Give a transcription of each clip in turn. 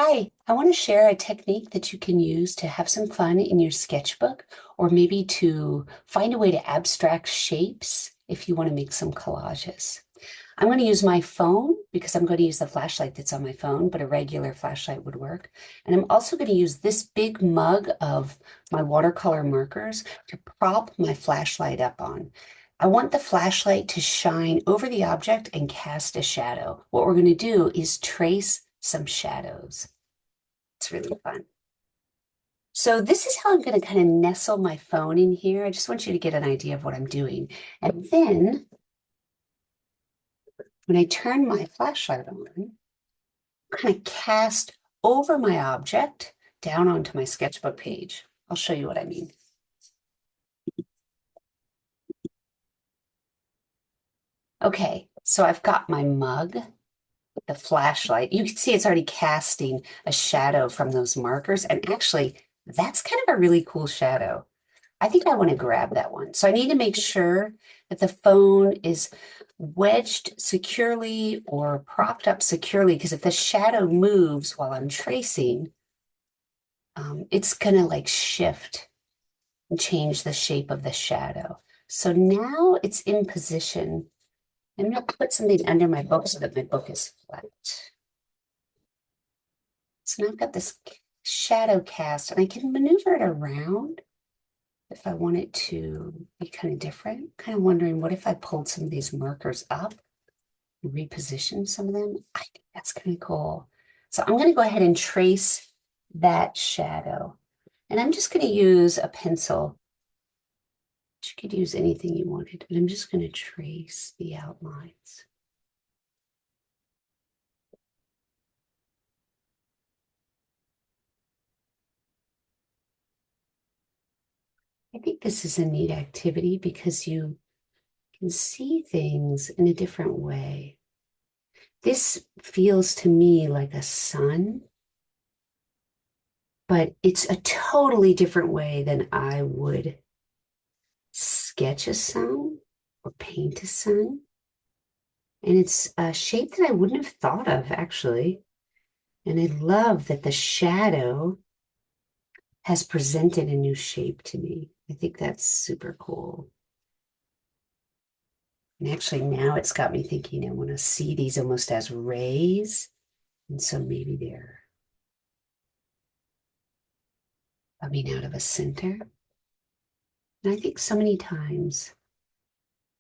Hi, I want to share a technique that you can use to have some fun in your sketchbook, or maybe to find a way to abstract shapes if you want to make some collages. I'm going to use my phone because I'm going to use the flashlight that's on my phone, but a regular flashlight would work. And I'm also going to use this big mug of my watercolor markers to prop my flashlight up on. I want the flashlight to shine over the object and cast a shadow. What we're going to do is trace some shadows. It's really fun. So this is how I'm going to kind of nestle my phone in here. I just want you to get an idea of what I'm doing. And then when I turn my flashlight on, kind of cast over my object down onto my sketchbook page. I'll show you what I mean. Okay, so I've got my mug, the flashlight. You can see it's already casting a shadow from those markers. And actually, that's kind of a really cool shadow. I think I want to grab that one. So I need to make sure that the phone is wedged securely or propped up securely, because if the shadow moves while I'm tracing, it's going to like shift and change the shape of the shadow. So now it's in position. I'm going to put something under my book so that my book is flat. So now I've got this shadow cast and I can maneuver it around if I want it to be kind of different. Kind of wondering, what if I pulled some of these markers up and repositioned some of them? I think that's kind of cool. So I'm going to go ahead and trace that shadow. And I'm just going to use a pencil. You could use anything you wanted, but I'm just going to trace the outlines. I think this is a neat activity because you can see things in a different way. This feels to me like a sun, but it's a totally different way than I would sketch a sun or paint a sun. And it's a shape that I wouldn't have thought of actually. And I love that the shadow has presented a new shape to me. I think that's super cool. And actually now it's got me thinking I want to see these almost as rays. And so maybe they're coming out of a center. And I think so many times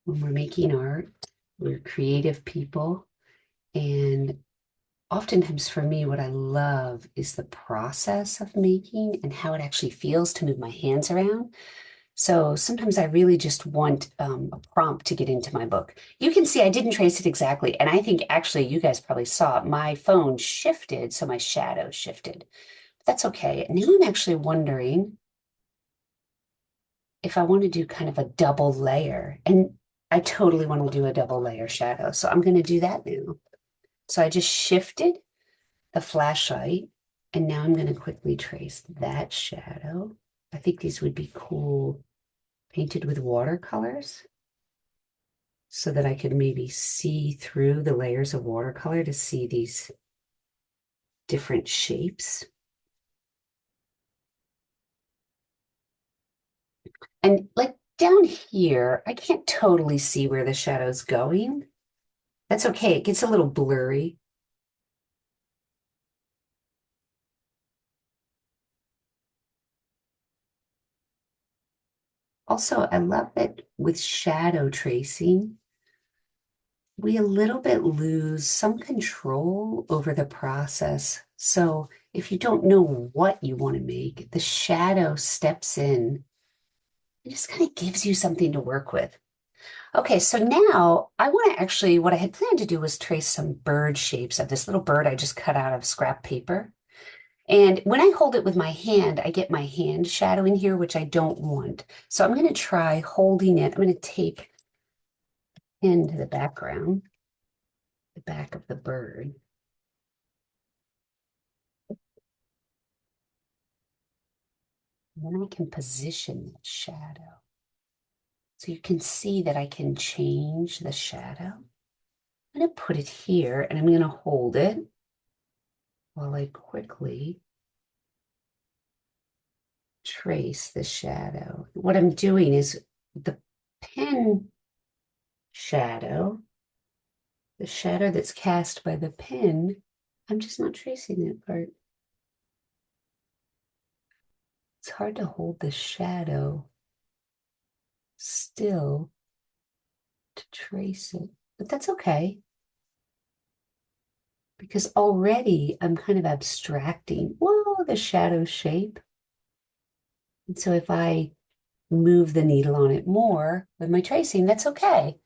when we're making art, we're creative people. And oftentimes for me, what I love is the process of making and how it actually feels to move my hands around. So sometimes I really just want a prompt to get into my book. You can see I didn't trace it exactly. And I think actually you guys probably saw it. My phone shifted, so my shadow shifted. But that's okay. Now I'm actually wondering if I want to do kind of a double layer. And I totally want to do a double layer shadow. So I'm going to do that now. So I just shifted the flashlight, and now I'm going to quickly trace that shadow. I think these would be cool painted with watercolors so that I could maybe see through the layers of watercolor to see these different shapes. And like down here, I can't totally see where the shadow's going. That's okay. It gets a little blurry. Also, I love that with shadow tracing, we a little bit lose some control over the process. So if you don't know what you want to make, the shadow steps in. It just kind of gives you something to work with. Okay, so now I want to actually, what I had planned to do was trace some bird shapes of this little bird I just cut out of scrap paper. And when I hold it with my hand, I get my hand shadow in here, which I don't want. So I'm going to try holding it. I'm going to tape into the background, the back of the bird. And then I can position that shadow. So you can see that I can change the shadow. I'm going to put it here and I'm going to hold it. while I quickly trace the shadow. What I'm doing is the pen shadow, the shadow that's cast by the pen, I'm just not tracing that part. It's hard to hold the shadow still to trace it, but that's okay because already I'm kind of abstracting, whoa, the shadow shape. And so if I move the needle on it more with my tracing, that's okay.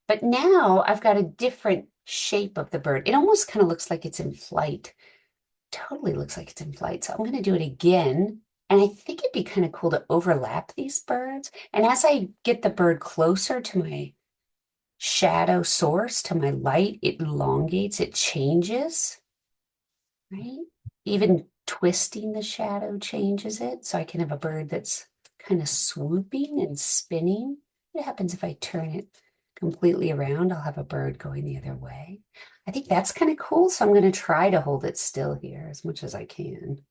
But now I've got a different shape of the bird. It almost kind of looks like it's in flight. Totally looks like it's in flight. So I'm going to do it again. And I think it'd be kind of cool to overlap these birds. And as I get the bird closer to my shadow source, to my light, it elongates, it changes, right? Even twisting the shadow changes it. So I can have a bird that's kind of swooping and spinning. What happens if I turn it completely around? I'll have a bird going the other way. I think that's kind of cool. So I'm going to try to hold it still here as much as I can.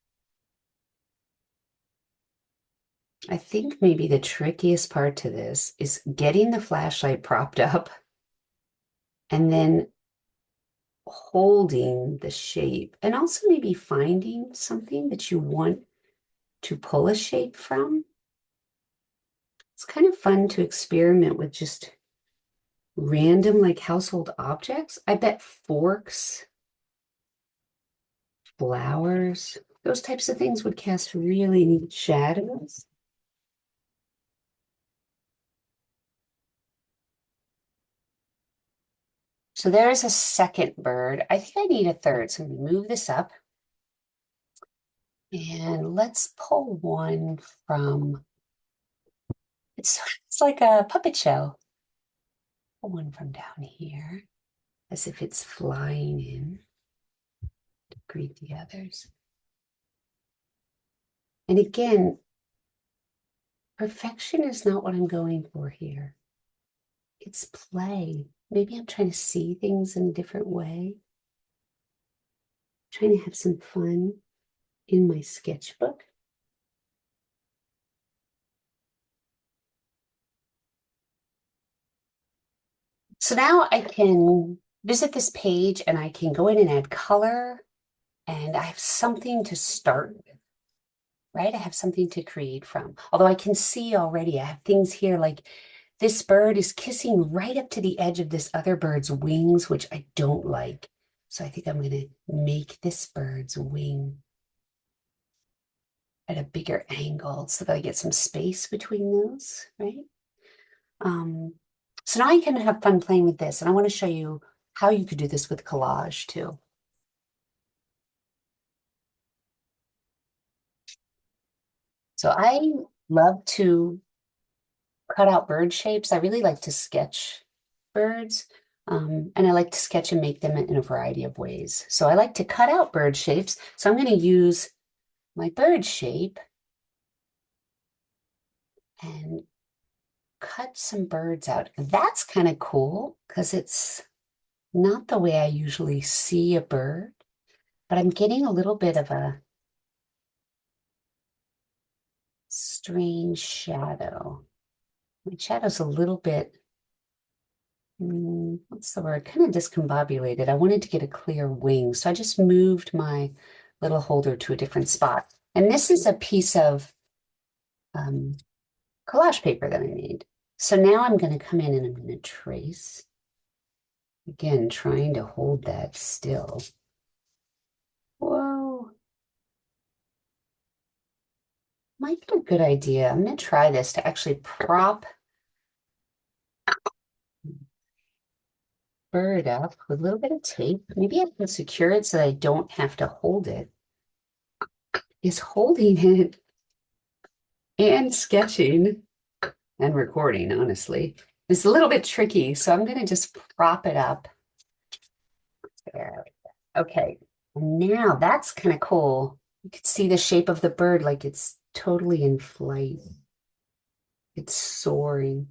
I think maybe the trickiest part to this is getting the flashlight propped up and then holding the shape and also maybe finding something that you want to pull a shape from. It's kind of fun to experiment with just random like household objects. I bet forks, flowers, those types of things would cast really neat shadows. So there's a second bird. I think I need a third. So I'm going to move this up. And let's pull one from, it's like a puppet show. Pull one from down here as if it's flying in to greet the others. And again, perfection is not what I'm going for here. It's play. Maybe I'm trying to see things in a different way, trying to have some fun in my sketchbook. So now I can visit this page and I can go in and add color, and I have something to start with, right? I have something to create from. Although I can see already, I have things here like this bird is kissing right up to the edge of this other bird's wings, which I don't like. So I think I'm going to make this bird's wing at a bigger angle so that I get some space between those, right? Um, so now I can have fun playing with this, and I want to show you how you could do this with collage too. So I love to cut out bird shapes. I really like to sketch birds, and I like to sketch and make them in a variety of ways. So I like to cut out bird shapes. So I'm going to use my bird shape and cut some birds out. That's kind of cool because it's not the way I usually see a bird, but I'm getting a little bit of a strange shadow. My shadow's a little bit, what's the word? Kind of discombobulated. I wanted to get a clear wing, so I just moved my little holder to a different spot. And this is a piece of um, collage paper that I made. So now I'm going to come in and I'm going to trace. Again, trying to hold that still. Whoa. Might be a good idea. I'm going to try this to actually prop bird up with a little bit of tape. Maybe I can secure it so that I don't have to hold it. Is holding it and sketching and recording, honestly. It's a little bit tricky, so I'm going to just prop it up. There. Okay, now that's kind of cool. You can see the shape of the bird like it's totally in flight. It's soaring.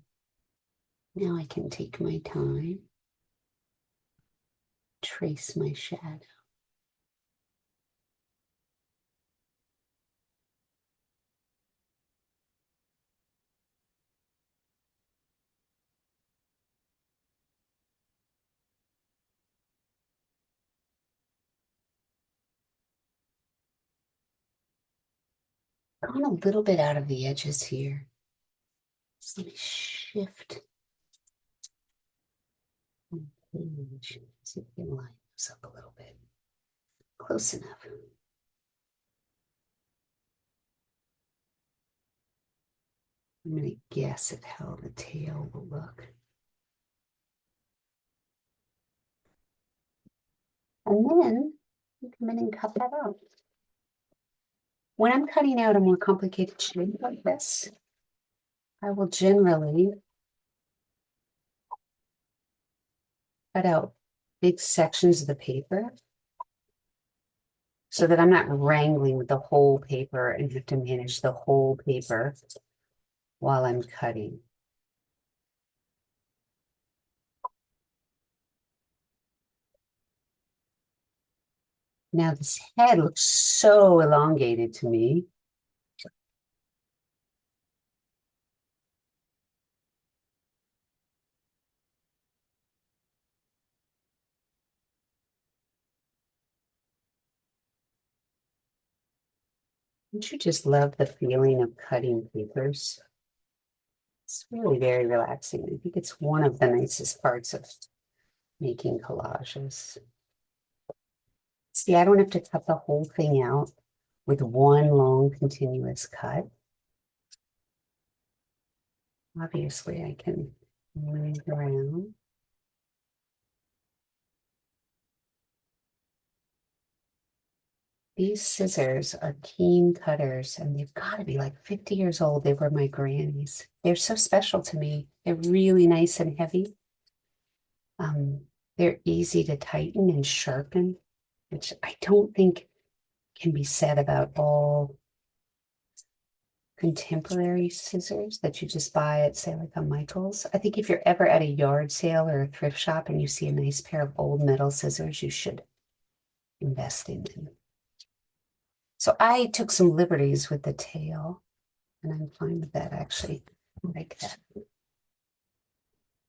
Now I can take my time, trace my shadow. gone a little bit out of the edges here. So let me shift my page. See if we can line this up a little bit. Close enough. I'm going to guess at how the tail will look. And then you come in and cut that out. When I'm cutting out a more complicated shape like this, I will generally cut out big sections of the paper so that I'm not wrangling with the whole paper and have to manage the whole paper while I'm cutting. Now this head looks so elongated to me. Don't you just love the feeling of cutting papers? It's really very relaxing. I think it's one of the nicest parts of making collages. See, I don't have to cut the whole thing out with one long continuous cut. Obviously, I can move around. These scissors are keen cutters, and they've got to be like 50 years old. They were my granny's. They're so special to me. They're really nice and heavy. They're easy to tighten and sharpen, which I don't think can be said about all contemporary scissors that you just buy at, say, like a Michael's. I think if you're ever at a yard sale or a thrift shop and you see a nice pair of old metal scissors, you should invest in them. So I took some liberties with the tail, and I'm fine with that actually. I like that.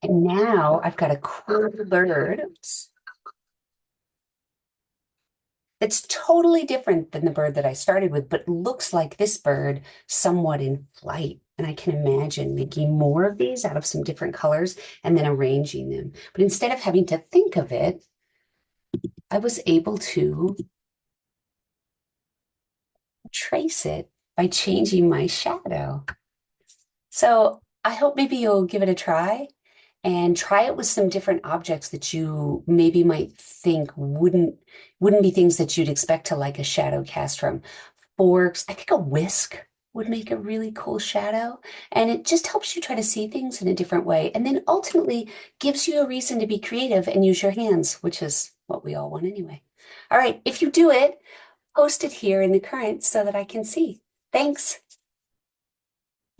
And now I've got a cool bird. It's totally different than the bird that I started with, but looks like this bird somewhat in flight. And I can imagine making more of these out of some different colors and then arranging them. But instead of having to think of it, I was able to trace it by changing my shadow. So I hope maybe you'll give it a try and try it with some different objects that you maybe might think wouldn't be things that you'd expect to like a shadow cast from. Forks, I think a whisk would make a really cool shadow, and it just helps you try to see things in a different way, and then ultimately gives you a reason to be creative and use your hands, which is what we all want anyway. All right, if you do it, post it here in the current so that I can see. Thanks.